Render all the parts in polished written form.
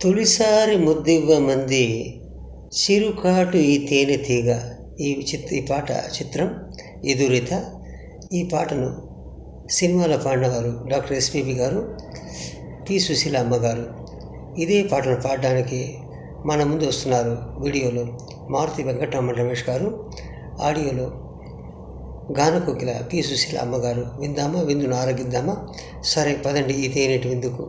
తొలిసారి ముద్దివ్వమంది చిరుకాటు ఈ తేనె తీగ. ఈ పాట చిత్రం ఎదురిత. ఈ పాటను సినిమాలో పాడినవారు డాక్టర్ ఎస్పీబీ గారు, పి సుశీల అమ్మగారు. ఇదే పాటను పాడడానికి మన ముందు వస్తున్నారు వీడియోలో మారుతి వెంకటరమణ రమేష్ గారు, ఆడియోలో గానకోకిల పి సుశీల అమ్మగారు. విందామా, విందును ఆరగిద్దామా? సరే పదండి ఈ తేనెటి విందుకు.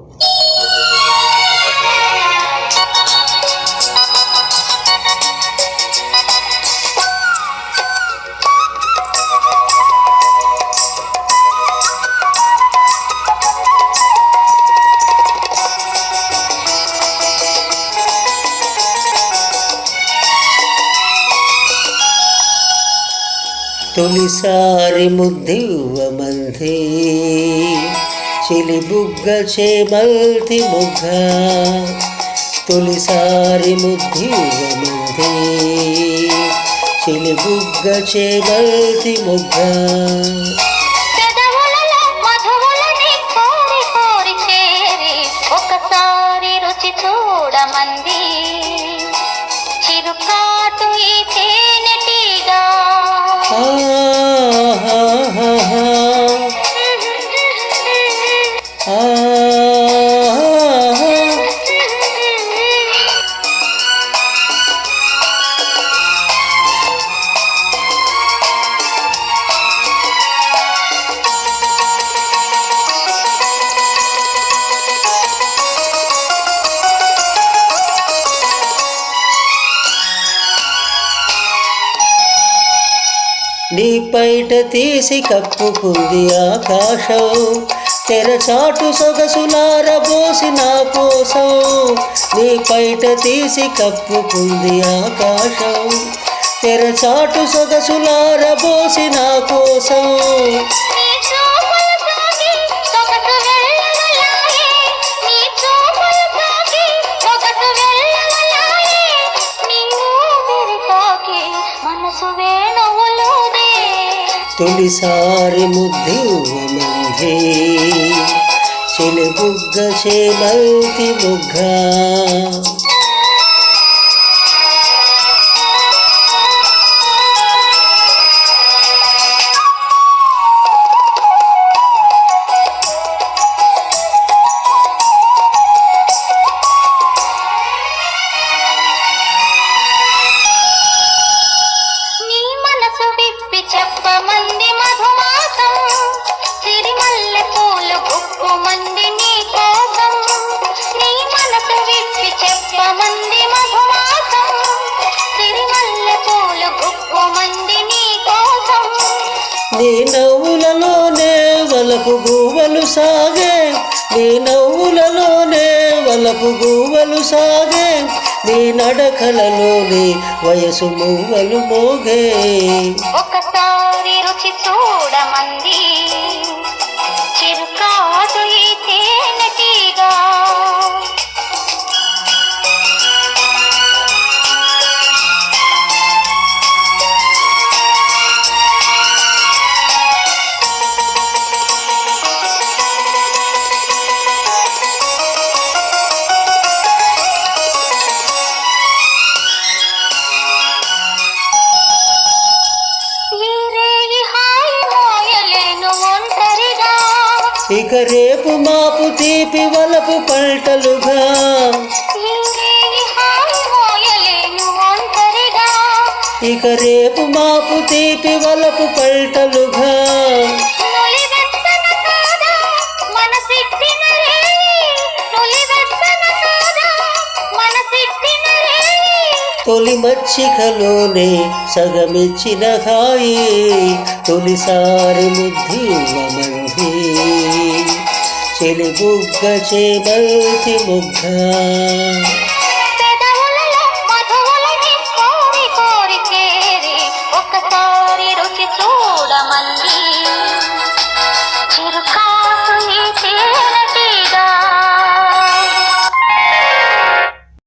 తొలిసారి ముద్దివ్వమంది చిలిబుగ్గ చేమల్తి ముగ్గ. తొలిసారి ముద్దివ్వమంది చిలిబుగ్గ చేమల్తి ముగ్గ. ఒకసారి రుచి చూడమంది చిరుకాటు ఈ తేనెటీగా. నీ పైట తీసి కప్పుకుంది ఆకాశం, తెరచాటు సొగసులారబోసి నా కోసం. నీ పైట తీసి కప్పుకుంది ఆకాశం, తెరచాటు సొగసులారబోసి నా కోసం. తొలిసారి ముద్దివ్వమంది చిలిబుగ్గ చేమల్తి ముగ్గ. చెప్పమంది మధుమాసం సిరిమల్లె పూలు గుప్పుమంది నీ కోసం. నీ మనసు విప్పి చెప్పమంది మధుమాసం సిరిమల్లె పూలు గుప్పుమంది నీ కోసం. నీ నవ్వులలోనే వలపు గువ్వలు సాగే, నీ నవ్వులలోనే వలపు గువ్వలు సాగే, నీ నడకలలోనే వయసు మువ్వలు మోగే. ఒకసారి రుచి చూడమంది చిరుకాటు ఈ తేనెటీగా. ఇక రేపు మాపు తీపి వలపు పంటలుగా, ఇక రేపు మాపు తీపి వలపు పంటలుగా. తొలి మచ్చికలోనే సగమిచ్చిన హాయి, తొలిసారి ముద్దివ్వమంది చిలిబుగ్గ చేమల్తి ముగ్గ.